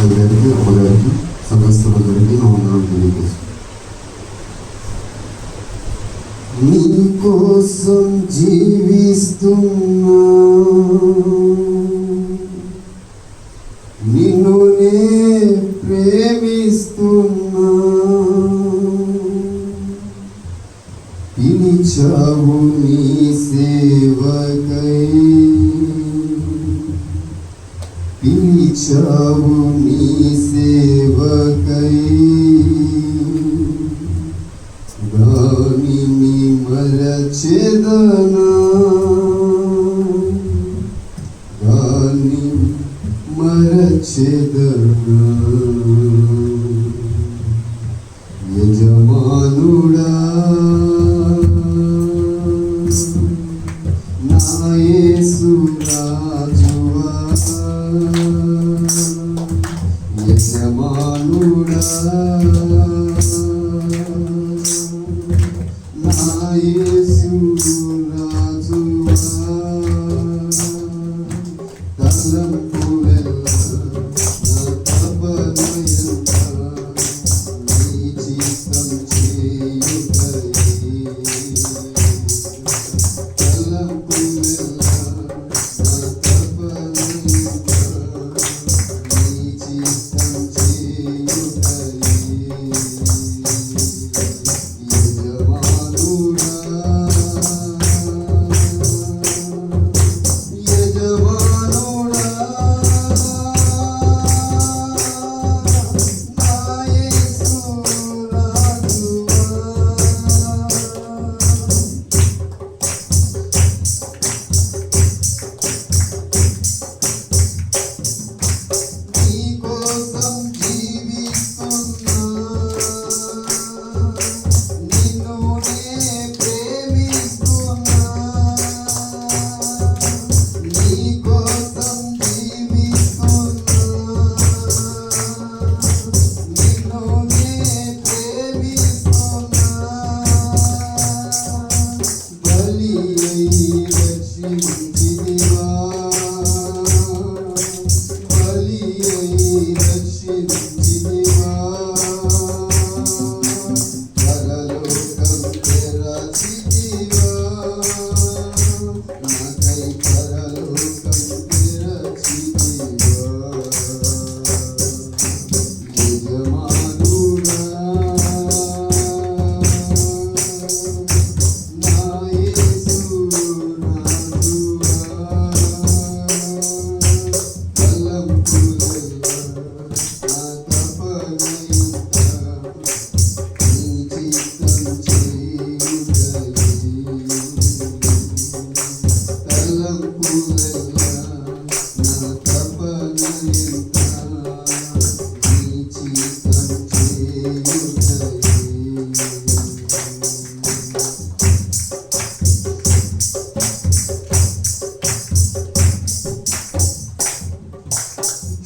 Pastor గారికి, అమ్మగారికి, సంఘస్థులందరికీ నా వందనాలు తెలియజేస్తాను. నీ కోసం జీవిస్తున్నా, నిన్ను నే ప్రేమిస్తున్నా, పిలిచావు నీ సేవకై, పిలిచావు నీ సేవకై, దానిని మరచెదనా, దాన్ని మరచెదనా. యజమానుడా నా యేసు రాజువా, యజమానుడా నా యేసు రాజువా, తలంపులెల్ల నా తపనయంత నీ చిత్తం చేయుటయే, తలంపులెల్ల నా తపనయంత నీ చిత్తం చేయుటయే. యజమానుడా యజమానుడా నా యేసు రాజువా, నీ కోసం జీవిస్తున్నా, నిన్ను నే ప్రేమిస్తున్నా, నీ కోసం జీవిస్తున్నా, నిన్ను నే ప్రేమిస్తున్నా, బలి అయి రక్షించితివా, బలి అయి రక్షించితివా, పరలోకం తెరచితివా, నాకై పరలోకం తెరచితివా. యజమానుడా నా యేసు రాజువా, తలంపులెల్ల నా తపనయంత నీ చిత్తం చేయుటయే, తలంపులెల్ల నా తపనయంత నీ చిత్తం చేయుటయే.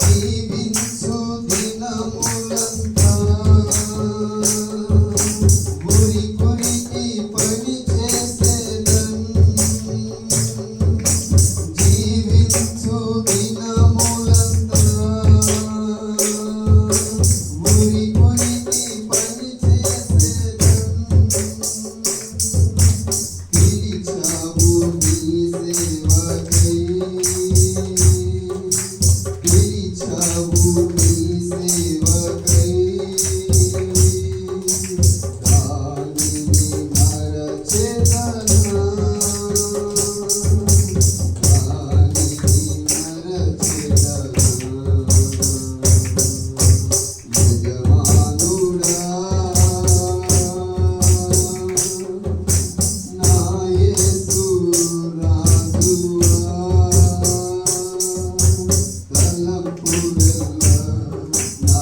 జీవించు దినములంతా గురి గురికి పని చేసేదన్, జీవించు దినములంతా గురి గురికి పని చేసేదన్, పిలిచావు నీ సేవకై, పిలిచావు నీ సేవకై, దానిని మరచెదనా, దానిని మరచెదనా. యజమానుడా నా యేసు రాజువా, తలంపులెల్ల నా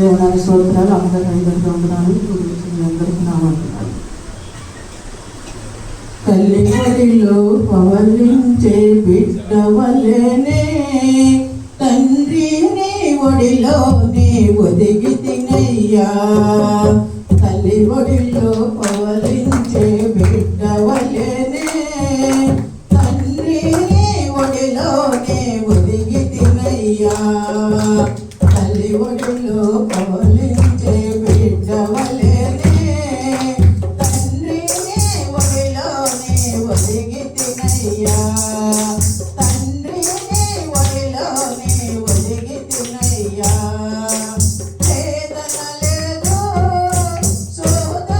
దేవనాయ స్తోత్రాలు అందరికీ వందనాలు. మీ అందరికీ నా వందనాలు. తల్లి ఒడిలో పవలించే బిడ్డవలెనే తండ్రి నీ ఒడిలోనే ఒదిగి తినయ్యా. తల్లి ఒడిలో పవలించే బిడ్డవలెనే తండ్రి నీ ఒడిలోనే ఒదిగి తినయ్యా. తల్లి ఒడిలో పవలించే బిడ్డవలెనే తండ్రి నీ ఒడిలోనే ఒదిగి తినయ్యా. తండ్రి నీ ఒడిలోనే ఒదిగి తినయ్యా. వేదన లేదు, శోధన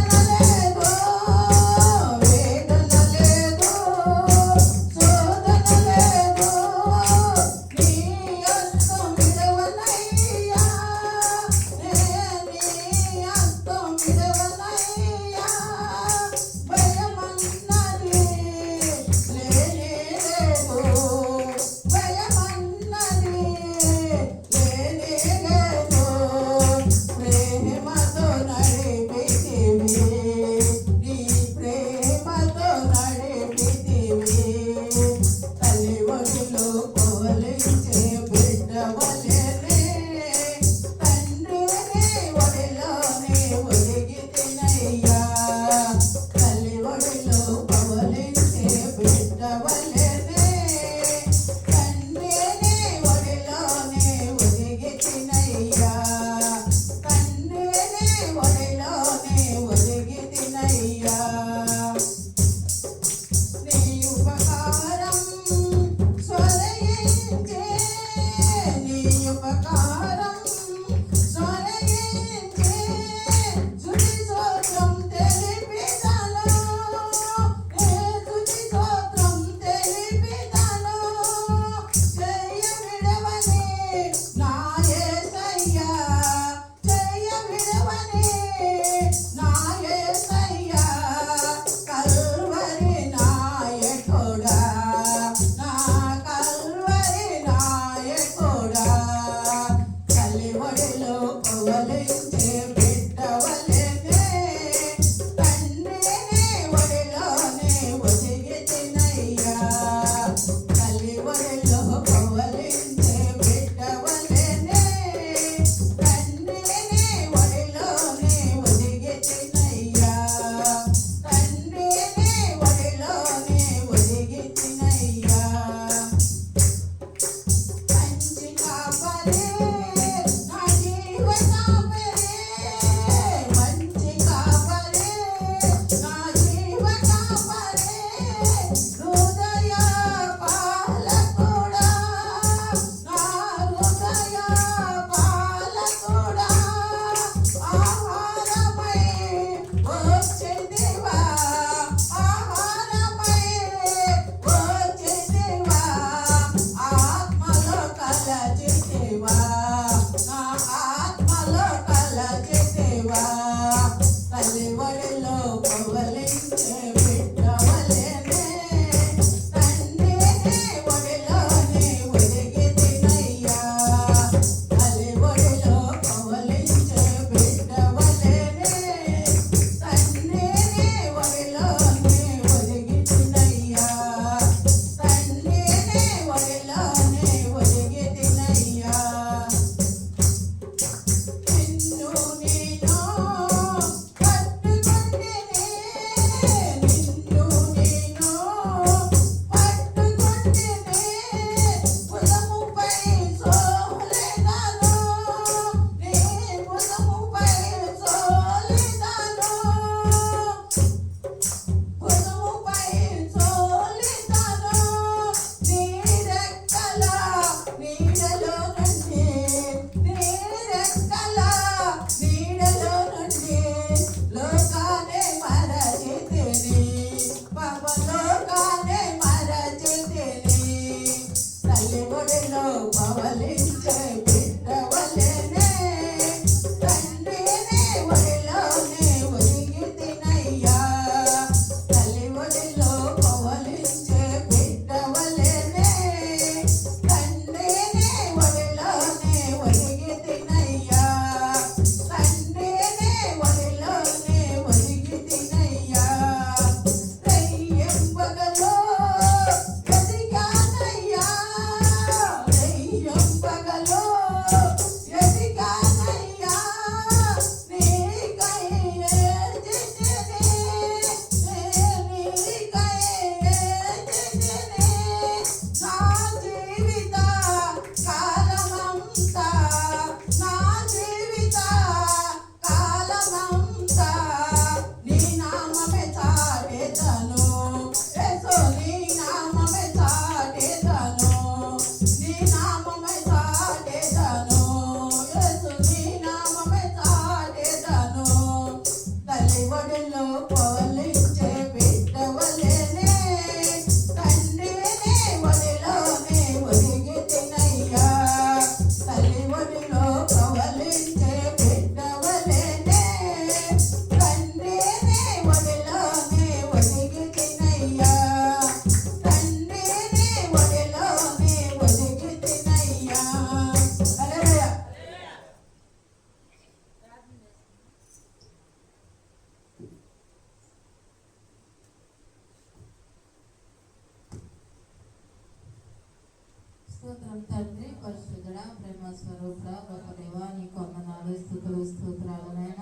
స్వరూప గొప్ప దేవా నీకు వందనాలు స్తుతులు స్తోత్రాలు నాయన.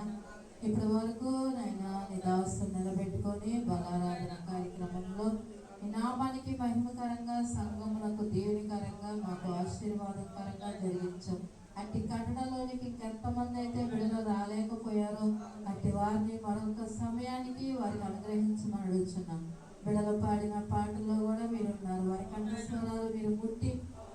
ఇప్పటి వరకు నాయన నీ దాసు నిలబెట్టుకొని బలారాధన కార్యక్రమంలో ఈ నామానికి మహిమకరంగా సంఘములకు దీవెనికరంగా మాకు ఆశీర్వాదకరంగా జరిగించాం. అట్టి కట్టడలోనికి ఇంకెంతమంది అయితే విడుదల రాలేకపోయారో అట్టి వారిని మరొక సమయానికి వారికి అనుగ్రహించమని అడుగుతున్నాం. బిడలు పాడిన పాటల్లో కూడా మీరున్నారు. వారి కంఠస్వరాలు మీరు ముట్టి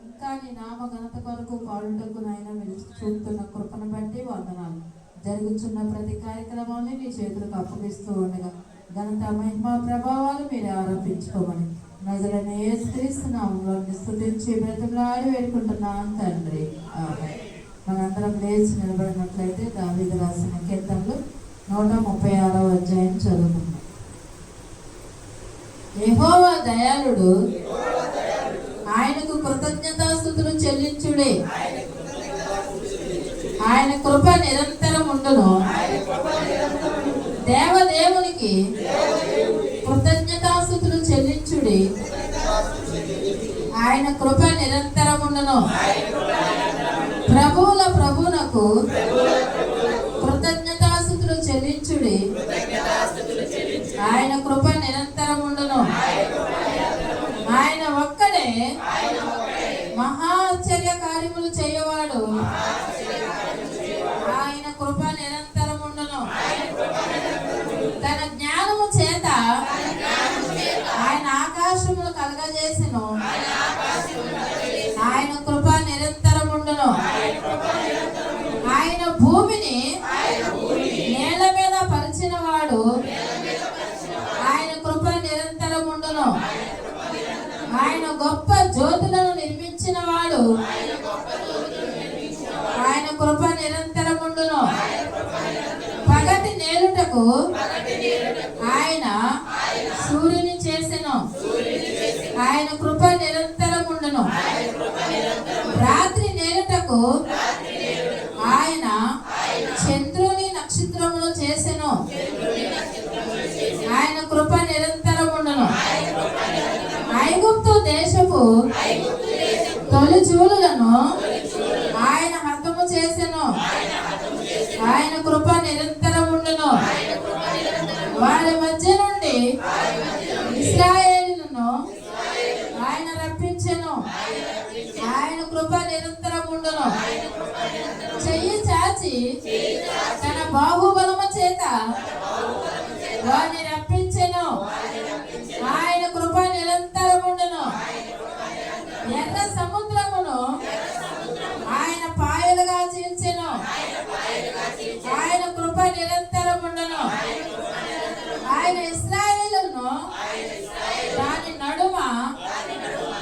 ఇంకా నీ నామ ఘనత కొరకు పాడుటకు నాయన మీరు చూపుతున్న కృపను బట్టి వందనాలు. జరుగుతున్న ప్రతి కార్యక్రమాన్ని మీ చేతులకు అప్పగిస్తూ ఉండగా ఘనత మహిమ ప్రభావాలు మీరు ఆరోపించుకోమని నజరైన యేసుక్రీస్తు నామములో స్తుతించి బ్రతిమలాడి వేడుకుంటున్నాను తండ్రి. ఆమేన్. మనందరం లేచి నిలబడినట్లయితే దావీదు రాసిన కీర్తనలు 136వ అధ్యాయం చదువుకుందాం. యెహోవా దయాళుడు, ఆయనకు కృతజ్ఞతాస్తుతులు చెల్లించుడే. ఆయన కృప నిరంతరం ఉండును. దేవదేవునికి కృతజ్ఞతాస్తుతులు చెల్లించుడి. ఆయన కృప నిరంతరం ఉండును. ప్రభువుల ప్రభువునకు కృతజ్ఞతాస్తుతులు చెల్లించుడి. ఆయన కృప నిరంతరం ఉండును. ఆయన ఒక్కడే మహా ఆశ్చర్య కార్యములు చేయవాడు. ఆయన కృప నిరంతరం ఉండును. తన జ్ఞానము చేత ఆయన ఆకాశములు కలగజేసెను. ఆయన కృప నిరంతరం ఉండును. ఆయన భూమిని నేల మీద పరిచిన వాడు. ఆయన కృప నిరంతరం ఉండును. ఆయన గొప్ప జ్యోతులను నిర్మించిన వాడు. ఆయన కృప నిరంతరం ఉండును. పగటి నేలుటకు ఆయన సూర్యుని చేసెను. ఆయన కృప నిరంతరం ఉండును. రాత్రి నేలుటకు ఆయన చంద్రుని నక్షత్రములు చేసెను. ఆయన కృప నిరంతరం ఉండును. ఐగుప్తు దేశపు తొలి చూలులను ఆయన హతము చేసెను. ఆయన కృప నిరంతరం ఉండును. వారి మధ్య నుండి ఇశ్రాయేలును ఆయన రప్పించెను. ఆయన కృప నిరంతరం ఉండును. చెయ్యి చాచి తన బాహుబలము చేత వారిని రప్పించెను. ఆయన కృప నిరంతరం ఉండును. ఎర్ర సముద్రమును ఆయన పాయలుగా చీల్చెను. ఆయన కృప నిరంతరం ఉండును. ఆయన ఇశ్రాయేలును దాని నడుమ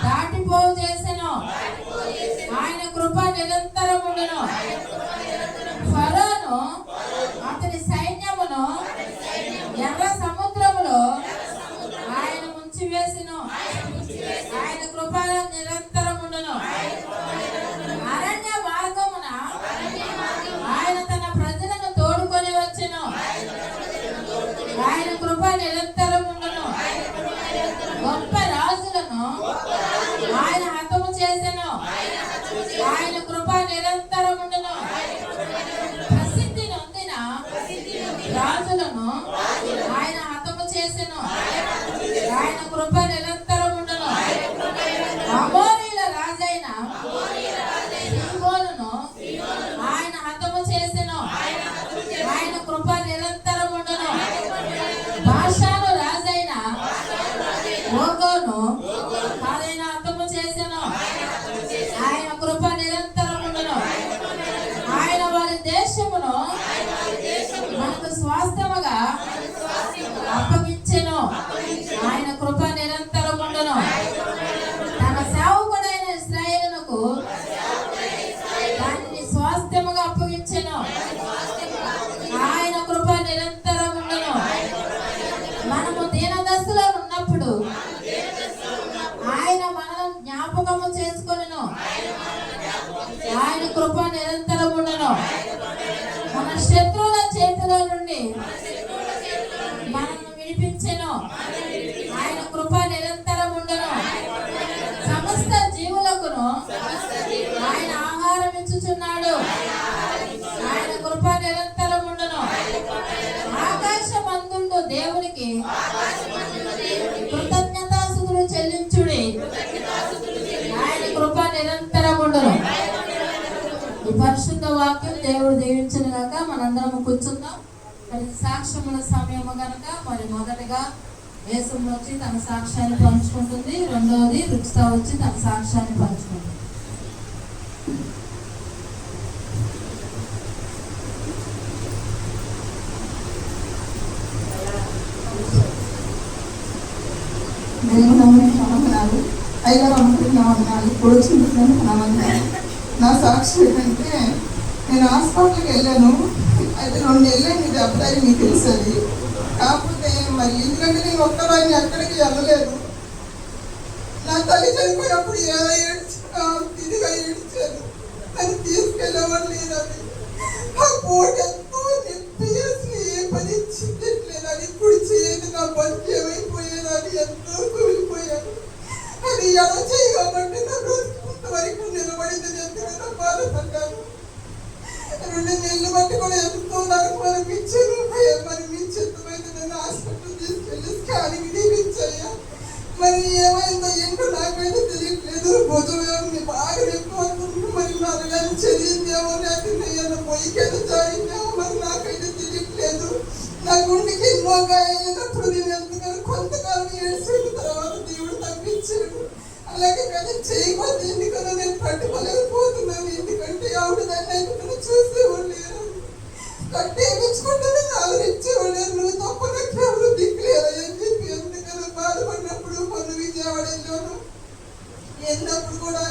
దాటిపోవు చేసెను. ఆయన కృప నిరంతరం ఉండును. ఫరోను అతని సైన్యమును ఎర్ర సముద్రములో ఆయన ముంచివేసెను. ఆయన కృప నిరంతరం ఉండును. అరణ్య మార్గమున ఆయన తన ప్రజలను తోడుకొని వచ్చెను. ఆయన కృప నిరంతరం ఉండును. గొప్ప రాజులను ఆయన హతము చేసెను. ఆయన కృప నిరంతరం ఉండును. ప్రసిద్ధి నొందిన రాజులను ఆయన హతము చేసెను. ఆయన కృప నిరంతరం ఉండును. అమోరీల రాజైన సీహోనును ఆయన హతము చేసెను. ఆయన కృప నిరంతరం ఉండును. బాషాను రాజైన ఓగోను ఆయన హతము చేసెను. ఆయన కృప నిరంతరం ఉండును. ఆయన వారి దేశమును మనకు స్వాస్థ్యముగా అప్పగించెను. ఆయన కృప నిరంతరం ఉండును. తన సేవకుడైన ఇశ్రాయేలునకు దానిని స్వాస్థ్యముగా అప్పగించెను. ఆయన కృప నిరంతరం ఉండును. మనము దీనదశలో ఉన్నప్పుడు ఆయన మనల్ని జ్ఞాపకము చేసుకొనెను. ఆయన కృప నిరంతరం ఉండును. మన శత్రువుల చేతిలో నుండి మనల్ని విడిపించెను. ఆయన కృప నిరంతరం ఉండును. సమస్త జీవులకును ఆయన ఆహారం ఇచ్చుచు దేవునికి కృతజ్ఞతాస్తుతులు చెల్లించుడి, ఆయన కృప నిరంతరముండును. ఈ పరిశుద్ధ వాక్యం దేవుడు దీవించును గాక. మనందరం కూర్చుందాం. మరి సాక్ష్యముల సమయము గనక మరి మొదటగా యేసమ్మ వచ్చి తన సాక్ష్యాన్ని పంచుకుంటుంది. రెండవది రుచిత వచ్చి తన సాక్ష్యాన్ని పంచుకుంటుంది. వందనాలు అయ్యగారు అమ్మకి వందనాలు ఇప్పుడు వచ్చినందుకు వందనాలు. నా సాక్షి ఏంటంటే నేను హాస్పిటల్కి వెళ్ళాను. అయితే 2 నెలలు ఇది అబ్బాయి మీకు తెలుస్తుంది. కాకపోతే మరి ఎందుకంటే నేను ఒక్కదాన్ని ఎక్కడికి వెళ్ళలేదు. నా తల్లి చనిపోయినప్పుడు ఎలా ఇదిగా ఏడ్చాను. నన్ను తీసుకెళ్ళేవాళ్ళు లేదు. అది ఆ పోటీ ఎంతో నొప్పి అసలు ఏ పని చిక్కట్లేదు. అది ఇప్పుడు చేయదు. నా బతుకు ఏమైపోయేది, ఎంతో కూలిపోయాను. అది ఎలా చేయబట్టి నా కొంతవరకు నిలబడింది. ఎంతగానో బాధపడ్డాను. 2 నెలలు బట్టి కూడా ఎంతో నాకు అనిపించాను. మరి మీ చెత్తమైతే నన్ను హాస్పిటల్ తీసుకెళ్ళి స్కానింగ్ తీపించాయా. మరి ఏమైందో ఏంటో నాకైతే తెలియట్లేదు. భుజం బాగా ఎక్కువ మరి నరగానే చదివిందేమో లేకపోతే పొయ్యికేదో జారిందేమో మరి నాకైతే తెలియట్లేదు. నా గుండెకి ఎన్నో గాయాలైనప్పుడు నేను ఎంతగానో కొంతకాలం ఏడ్చిన తర్వాత దేవుడు తప్పించాడు. అలాగే కానీ చేయకపోతే ఎందుకన్నా నేను పట్టుకోలేకపోతున్నాను. ఎందుకంటే ఆవిడ దాన్ని అయితే చూసేవాళ్ళు కట్టేపించుకుంటే ఆదరించేవాళ్ళు. నువ్వు తప్ప నాకు ఎవరు దిక్కులేదా అని చెప్పి ఎందుకన్నా బాధపడినప్పుడు మొన్న విజయవాడలోను వెళ్ళినప్పుడు కూడా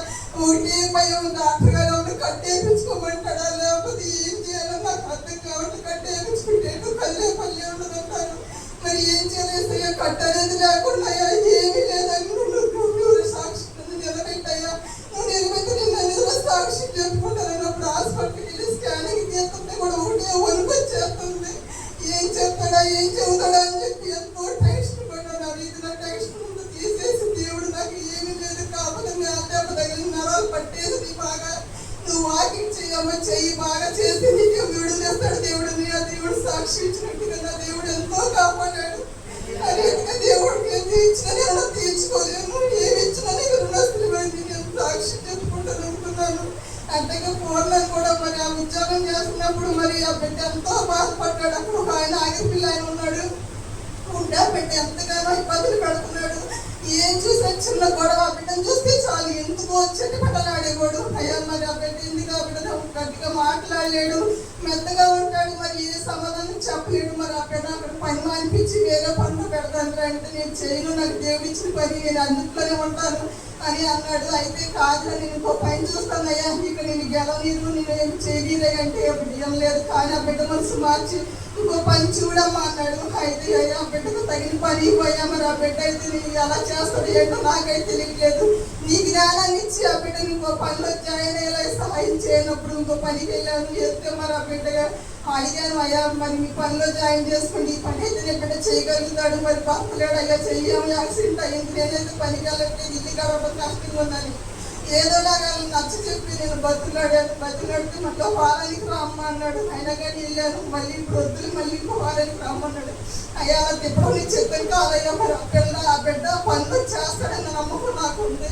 ఒకటే భయం. డాక్టర్ గారు ఎవరు కట్టేపించుకోమంటాడా లేకపోతే ఏం చేయాలో నాకు అర్థం కాబట్టి కట్టేపించుకుంటే కళ్ళే పల్లె ఉండదు అంటారు. మరి ఏం చేయలేసయ్యా, కట్టనేది లేకుండా ఏమీ లేదని నువ్వు సాక్షి నిలబెట్టాయా. నువ్వు నిలబెట్టి నేను నిజంగా సాక్షి చెప్పుకుంటాను. అప్పుడు హాస్పిటల్కి వెళ్ళి స్కానింగ్ చేస్తుంటే కూడా ఒకటే వణుకొచ్చేస్తుంది. ఏం చెప్తాడా ఏం చెబుతాడా అని చెప్పి ఎంతో టెన్షన్ పడ్డాను. అది ఇది నా టెన్షన్ తీసేసి దేవుడు నాకు ఏమీ లేదు. కాకపోతే దెబ్బ తగిలిన నరాలు పట్టేసి బాగా నువ్వు వాకింగ్ చేయమ్మా, చెయ్యి బాగా చేసి నీకు విడుదలేస్తాడు దేవుడు. ఆ దేవుడు సాక్షి ఇచ్చినట్టుగా నా దేవుడు ఎంతో కాపాడాడు. అదేవిధంగా దేవుడికి ఏమి ఇచ్చినా నేను తీర్చుకోలేను. ఏమి ఇచ్చినా నీకు రుణస్థిరమైంది. నేను సాక్షి చెప్పుకుంటాను అనుకున్నాను. అంతగా పూర్ణం కూడా మరి ఆ ఉద్యోగం చేస్తున్నప్పుడు మరి ఆ బిడ్డ ఎంతో బాధపడ్డాడు. అప్పుడు ఆయన ఆగిపిల్ల ఆయన ఉన్నాడు. ఉంటే ఆ బిడ్డ ఎంతగానో ఇబ్బందులు పెడుతున్నాడు. ఏం చూసినా చిన్న గొడవ ఆ బిడ్డను చూస్తే చాలు ఎందుకో చెట్టు పట్టలాడేవాడు. అయ్యా మరి ఆ బిడ్డ ఎందుకు ఆ బిడ్డ గట్టిగా మాట్లాడలేడు, మెత్తగా ఉంటాడు. మరి ఏ సమాధానం చెప్పలేడు. మరి ఆ బిడ్డ అక్కడ పని మానిపించి వేరే పనులు పెడతాను అంటే నేను చేయను, నాకు దేవుడు ఇచ్చిన పని, నేను అందుట్లోనే ఉంటాను అని అన్నాడు. అయితే కాదు నేను ఇంకో పని చూస్తాను అయ్యా, ఇక నేను గెలవనీరు, నేను ఏమి చేయలేదే అంటే ఏం లేదు. కానీ ఆ బిడ్డ మనసు మార్చి ఇంకో పని చూడమ్మా అన్నాడు. అయితే అయ్యా ఆ బిడ్డకు తగిన పని పోయా. మరి ఆ బిడ్డ అయితే నేను ఎలా చేస్తాడు ఏంటో నాకైతే తెలియలేదు. నీ జ్ఞానాన్ని ఇచ్చి ఆ బిడ్డను ఇంకో పనిలో జాయిన్ అయ్యేలా సహాయం చేయనప్పుడు ఇంకో పనికి వెళ్ళాను. చేస్తే మరి ఆ బిడ్డగా అడిగాను, అయ్యా మరి మీ పనిలో జాయిన్ చేసుకోండి, ఈ పని అయితే నేను బిడ్డ చేయగలుగుతాడు. మరి భక్తులేడు అయ్యా చెయ్యాము, యాక్సిడెంట్ అయ్యింది, నేనైతే పనికి వెళ్ళట్లేదు, ఇల్లు కావడం కష్టంగా ఉందని ఏదోలాగా నచ్చ చెప్పి నేను బతులాడితే మళ్ళీ వారానికి రామ్మ అన్నాడు. అయినా కానీ వెళ్ళాను. మళ్ళీ ఇప్పుడు వద్దులు మళ్ళీ ఇంకో వారానికి రామ్మన్నాడు. అయ్యా తిప్పడం నీ చెప్పాను కాదయ్యా. మరి ఆ బిడ్డ పనులు చేస్తాడన్న నమ్మకం నాకు ఉంది.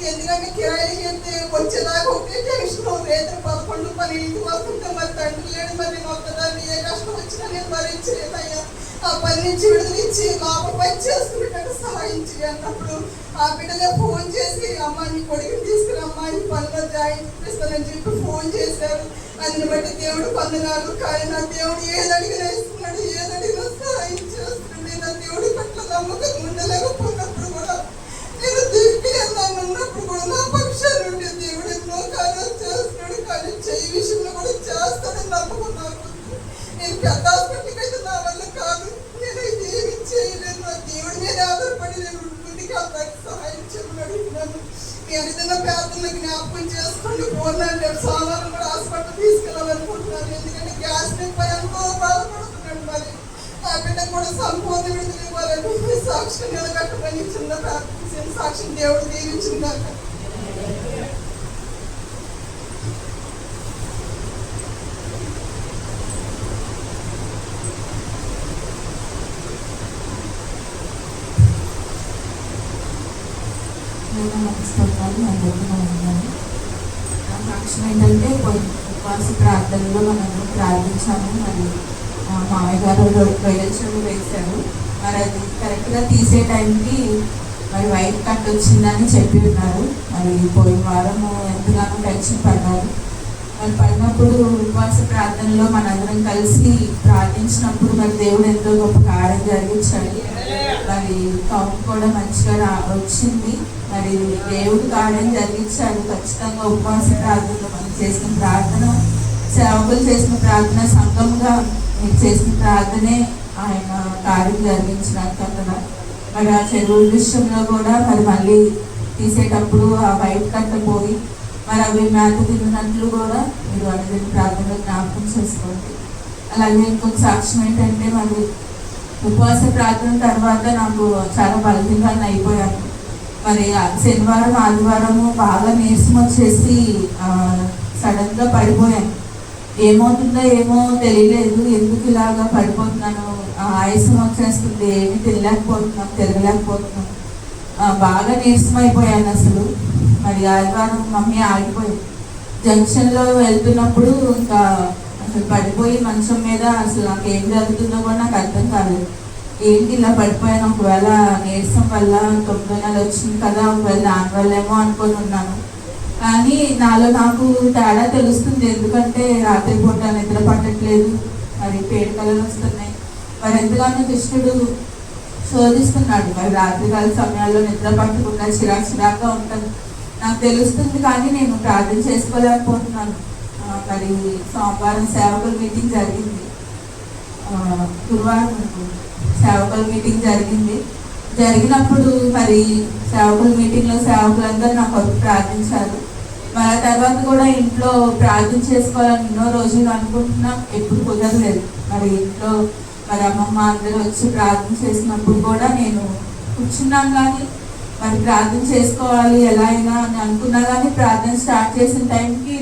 ఎందుకంటే కిరాయికి వెళ్తే వచ్చేదాకా ఒకే టెన్షన్. రేత్రి 11, 12 వస్తుంటే మరి తండ్రి లేడు. మరి నేను ఒక్కదాన్ని ఏ కష్టం వచ్చినా నేను భరించలేదయ్యా. ఆ పని నుంచి విడుదలిచ్చి లోపల పని చేసుకునేటట్టు సహాయం చేయన్నప్పుడు ఆ బిడ్డలే ఫోన్ చేసి అమ్మ నీ కొడుకుని తీసుకురమ్మా, ఈ పనిలో జాయిన్ చేపిస్తానని చెప్పి ఫోన్ చేశారు. అందుని బట్టి దేవుడు వందనాలు. కానీ నా దేవుడు ఏది అడిగినా ఇస్తున్నాడు, ఏది అడిగినా సహాయం చేస్తున్నాడు. నా దేవుడి పట్ల నమ్మకం ఉండలేకపోయినప్పుడు కూడా నేను దిక్కులేదని ఉన్నప్పుడు కూడా నా పక్షాలు ఉండే దేవుడు ఎన్నో కార్యాలు చేస్తున్నాడు. కానీ చెయ్యి విషయంలో కూడా చేస్తాడని నమ్మకం నాకు. నేను పెద్ద హాస్పిటల్కి అయితే నా వల్ల కాదు, నేనైతే ఏమి చేయలేదు. నా దేవుడి మీద ఆధారపడి నేను ఉంటుందికి అందరికి సహాయం చేయమని అడుగుతున్నాను. మీ అడిగిన ప్రార్థనలు జ్ఞాపకం చేసుకోండి. పూర్ణాలు రేపు సోమవారం కూడా హాస్పిటల్ తీసుకెళ్ళాలనుకుంటున్నాను. ఎందుకంటే గ్యాస్ పై ఎంతో బాధపడుతున్నాడు. మరి ఆ బిడ్డ కూడా సంపూర్ణ విడుదల ఇవ్వాలని సాక్షి నిలబెట్టమని చిన్న ప్రార్థన సాక్షి దేవుడు దీవించుకున్నాక నమస్కారాలు అందరికీ ఉన్నాను. నా సాక్ష్యం ఏంటంటే ఉపవాస ప్రార్థనలో మనం ప్రార్థించాము. మరి మామయ్య గారు రొయ్యల చెరువు వేశారు. మరి అది కరెక్ట్గా తీసే టైంకి మరి వైట్ కట్ వచ్చిందని చెప్పి ఉన్నారు. మరి పోయిన వారము ఎంతగానో టెన్షన్ పడ్డారు. మరి పడినప్పుడు ఉపవాస ప్రార్థనలో మనందరం కలిసి ప్రార్థించినప్పుడు మరి దేవుడు ఎంతో గొప్ప కార్యం జరిగించాడు. మరి కౌంట్ కూడా మంచిగా వచ్చింది. మరి దేవుడు కార్యం జరిగించాడు. ఖచ్చితంగా ఉపవాస ప్రార్థనలో మనం చేసిన ప్రార్థన, సేవకులు చేసిన ప్రార్థన, సంఘంగా మీరు చేసిన ప్రార్థనే ఆయన కార్యం జరిగించడానికి అక్కడ. మరి ఆ చెరువుల విషయంలో కూడా మరి మళ్ళీ తీసేటప్పుడు ఆ వైట్ కట్ట పోయి మరి అవి మేత తిన్నట్లు కూడా మీరు అనేది ప్రార్థనలో జ్ఞాపకం చేసుకోండి. అలాగే ఇంకొక సాక్ష్యం ఏంటంటే మరి ఉపవాస ప్రార్థన తర్వాత నాకు చాలా బలహీనంగా అయిపోయాను. మరి శనివారం ఆదివారము బాగా నీరసం వచ్చేసి సడన్గా పడిపోయాను. ఏమవుతుందో ఏమో తెలియలేదు, ఎందుకు ఇలాగా పడిపోతున్నాను, ఆయాసం వచ్చేస్తుంది, ఏమి తిరగలేకపోతున్నాం, బాగా నీరసం అయిపోయాను అసలు. మరి ఆదివారం మమ్మీ ఆగిపోయింది. జంక్షన్లో వెళ్తున్నప్పుడు ఇంకా అసలు పడిపోయి మంచం మీద అసలు నాకు ఏం జరుగుతుందో కూడా నాకు అర్థం కాలేదు. ఏంటి ఇలా పడిపోయాను, ఒకవేళ నీరసం వల్ల 9 నెలలు వచ్చింది కదా, ఒకవేళ దానివల్ల ఏమో అనుకొని ఉన్నాను. కానీ నాలో నాకు తేడా తెలుస్తుంది. ఎందుకంటే రాత్రిపూట నిద్ర పట్టట్లేదు, మరి పేడికలలు వస్తున్నాయి. మరి ఎంతగానో దుష్టుడు శోధిస్తున్నాడు. మరి రాత్రికాల సమయాల్లో నిద్ర పట్టకుండా చిరాకుగా ఉంటుంది నాకు తెలుస్తుంది. కానీ నేను ప్రార్థన చేసుకోలేకపోతున్నాను. మరి సోమవారం సేవకుల మీటింగ్ జరిగింది, గురువారం సేవకుల మీటింగ్ జరిగినప్పుడు మరి సేవకుల మీటింగ్లో సేవకులందరూ నా కొరకు ప్రార్థించారు. మరి ఆ తర్వాత కూడా ఇంట్లో ప్రార్థన చేసుకోవాలని ఎన్నో రోజులు అనుకుంటున్నాం, ఎప్పుడు కుదరలేదు. మరి ఇంట్లో మరి అమ్మమ్మ అందరూ వచ్చి ప్రార్థన చేసినప్పుడు కూడా నేను కూర్చున్నాను. కానీ మరి ప్రార్థన చేసుకోవాలి ఎలా అయినా అని అనుకున్నా. కానీ ప్రార్థన స్టార్ట్ చేసిన టైంకి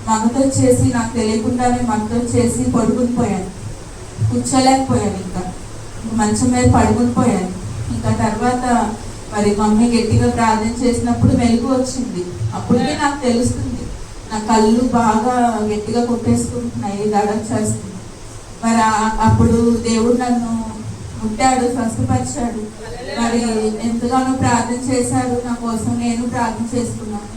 మగతో వచ్చేసి నాకు తెలియకుండానే మగతో వచ్చేసి పడుకుని పోయాను, కూర్చోలేకపోయాను. ఇంకా మంచం మీద పడుకుని పోయాను. ఇంకా తర్వాత మరి మమ్మీ గట్టిగా ప్రార్థన చేసినప్పుడు మెలకు వచ్చింది. అప్పటికే నాకు తెలుస్తుంది నా కళ్ళు బాగా గట్టిగా కొట్టేసుకుంటున్నాయి, దడొచ్చేస్తుంది. మరి అప్పుడు దేవుడు నన్ను ముట్టాడు, స్వస్థపరిచాడు. మరి ఎంతగానో ప్రార్థన చేశాడు నా కోసం, నేను ప్రార్థన చేసుకున్నాను.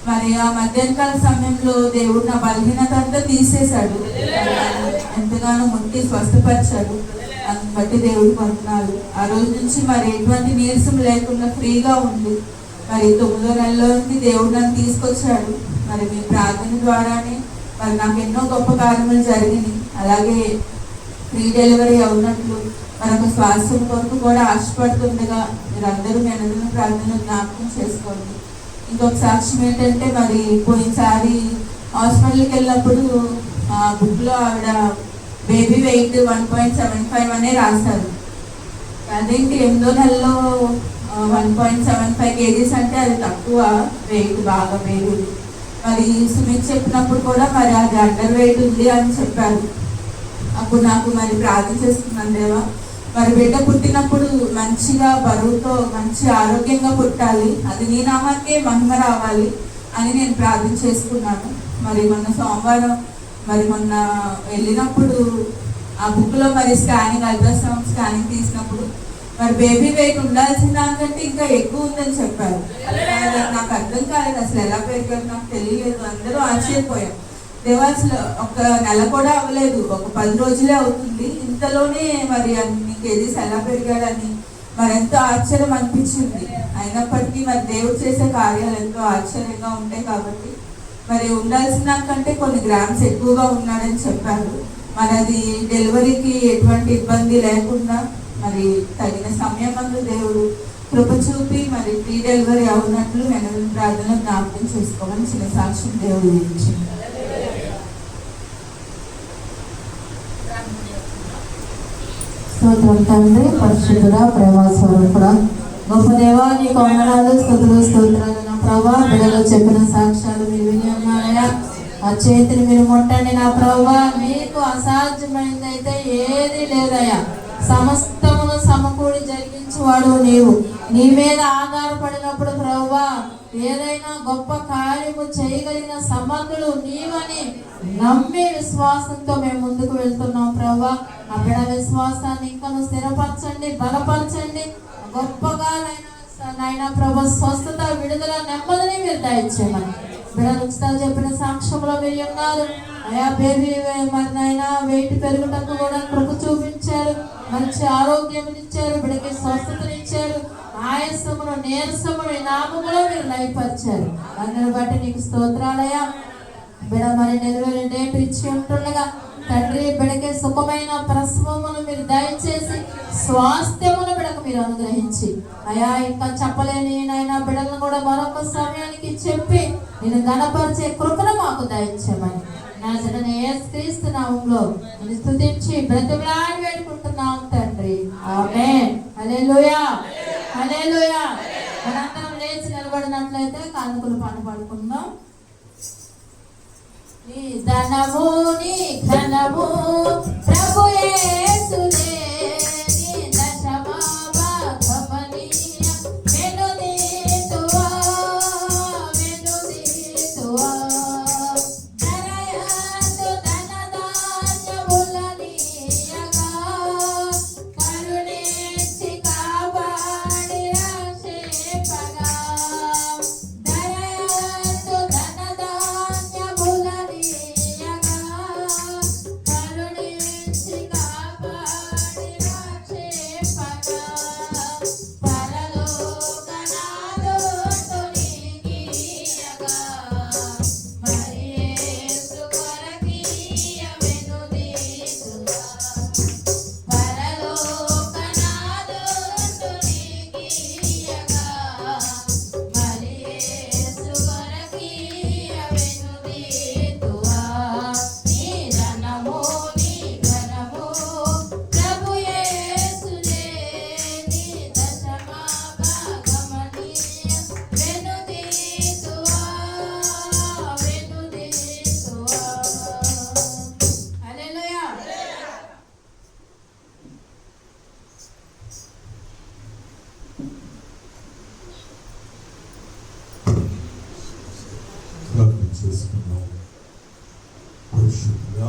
మరి ఆ మధ్యాహ్నకాల సమయంలో దేవుడు నా బలహీనత అంతా తీసేశాడు, ఎంతగానో ముట్టి స్వస్థపరిచాడు. అందుని బట్టి దేవుడు వందనాలు. ఆ రోజు నుంచి మరి ఎటువంటి నీరసం లేకుండా ఫ్రీగా ఉంది. మరి 9వ నెలలో నుండి దేవుడు నన్ను తీసుకొచ్చాడు. మరి మీ ప్రార్థన ద్వారానే మరి నాకు ఎన్నో గొప్ప కార్యములు జరిగినాయి. అలాగే ఫ్రీ డెలివరీ అవునట్లు మరొక స్వాస్థ్యం కొరకు కూడా ఆశపడుతుండగా మీరందరూ మీ అందరిని ప్రార్థనలు జ్ఞాపకం చేసుకోండి. ఇంకొక సాక్ష్యం ఏంటంటే మరి పోయినసారి హాస్పిటల్కి వెళ్ళినప్పుడు బుక్లో ఆవిడ బేబీ వెయిట్ 1.75 అనే రాశారు. అదేంటి 8వ నెలలో 1.75 kgs అంటే అది తక్కువ వెయిట్, బాగా బేబీ. మరి సుమిత్ చెప్పినప్పుడు కూడా మరి అది అండర్ వెయిట్ ఉంది అని చెప్పారు. అప్పుడు నాకు మరి ప్రార్థన చేస్తున్నాను, దేవా మరి బిడ్డ పుట్టినప్పుడు మంచిగా బరువుతో మంచి ఆరోగ్యంగా పుట్టాలి, అది నీ నామానికే మహిమ రావాలి అని నేను ప్రార్థన చేసుకున్నాను. మరి మొన్న సోమవారం మరి మొన్న వెళ్ళినప్పుడు ఆ బుక్లో మరి అల్ట్రాసౌండ్ స్కానింగ్ తీసినప్పుడు మరి బేబీ వెయిట్ ఉండాల్సిన దానికంటే ఇంకా ఎక్కువ ఉందని చెప్పారు. నాకు అర్థం కాలేదు, అసలు ఎలా పెరిగారు నాకు తెలియలేదు. అందరూ ఆశ్చర్యపోయాం. దేవా అసలు ఒక నెల కూడా అవ్వలేదు, ఒక 10 రోజులే అవుతుంది, ఇంతలోనే మరి అన్ని కేజీస్ ఎలా పెరిగాడని మరి ఎంతో ఆశ్చర్యం అనిపించింది. అయినప్పటికీ మరి దేవుడు చేసే కార్యాలు ఎంతో ఆశ్చర్యంగా ఉంటాయి. కాబట్టి మరి ఉండాల్సిన దానికంటే కొన్ని గ్రామ్స్ ఎక్కువగా ఉన్నాడని చెప్పారు. మరి అది డెలివరీకి ఎటువంటి ఇబ్బంది లేకుండా మరి తగిన సమయం అందు దేవుడు కృప చూపి మరి ఫ్రీ డెలివరీ అవునట్లు వెనక ప్రార్థన జ్ఞాపకం చేసుకోమని చిన్న సాక్ష్యం దేవుడు ఇచ్చింది. స్తోత్రం తండ్రి, పరిశుద్ధుడా, ప్రేమస్వరూపుడా, గొప్ప దేవా, నీ వందనాలు, స్తుతులు, స్తోత్రాలు. నా ప్రభా, బిడ్డలో చెప్పిన సాక్ష్యాలు మీరు విని ఉన్నారయ్యా. ఆ చేతిని మీరు ముట్టండి నా ప్రభా. మీకు అసాధ్యమైనది అయితే ఏది లేదయ్యా, సమస్తము సమస్తమును సమకూడి జరిగించువాడు నీవు. నీ మీద ఆధారపడినప్పుడు ప్రభువా ఏదైనా గొప్ప కార్యము చేయగలిగిన సమర్థుడు నీవని నమ్మి విశ్వాసంతో మేము ముందుకు వెళ్తున్నాం ప్రభువా. ఆ బిడ్డ విశ్వాసాన్ని ఇంకా స్థిరపరచండి, బలపరచండి. గొప్పగా నైనా ప్రభు స్వస్థత, విడుదల, నెమ్మదిని మీరు దయచేయమని బిడ్డలు ఉచితాలు చెప్పిన సాక్ష్యంలో మీరు ఉన్నారు. అయా బేబీ మరి నాయనా వెయిట్ పెరుగుటకు కూడా కృప చూపించారు, మంచి ఆరోగ్యం ఇచ్చారు, బిడ్డకి స్వస్థతనిచ్చారు, ఆయాసమును నీరసమును నామములో మీరు లయపరిచారు. అందరిని బట్టి నీకు స్తోత్రాలయ్యా. బిడ్డ మరి డెలివరీ డేట్ ఇచ్చి ఉంటుండగా తండ్రి బిడ్డకి సుఖమైన ప్రసవమును మీరు దయచేసి స్వాస్థ్యమును బిడ్డకు మీరు అనుగ్రహించి అయా ఇంకా చెప్పలేని నాయన బిడ్డలను కూడా మరొక సమయానికి చెప్పి నేను గణపరిచే కృపను మాకు దయచేయమని నా జన యేసుక్రీస్తు నామములో నేను స్తుతించి బ్రతిమలాడి వేడుకుంటున్నాం తండ్రి. ఆమేన్. హల్లెలూయా, హల్లెలూయా. మనందరం లేచి నిలబడినట్లయితే కానుకలు పాట పాడుకుందాం. నీ ధనము నీ ఘనము ప్రభు యేసునే, నీ దశమ భాగమనీయ వెనుదీతువా, వెనుదీతువా. దరయందు ధనధాన్యములనీయగా కరుణించి కాపాడి రక్షింపగా. దరయందు ధనధాన్యములనీయగా కరుణించి కాపాడి రక్షింపగా. పరలోకనాథుడు నీకియగా మరి యేసు కొరకీయ వెనుదీతువా. పరలోకనాథుడు నీకియగా మరి యేసు కొరకీయ వెనుదీతువా. నీ ధనము నీ ఘనము ప్రభు యేసునే, నీ దశమ భాగమనీయ వెనుదీతువా, వెనుదీతువా. హల్లెలూయా. ప్రార్థన చేసుకున్నాం. పరిశుద్ధ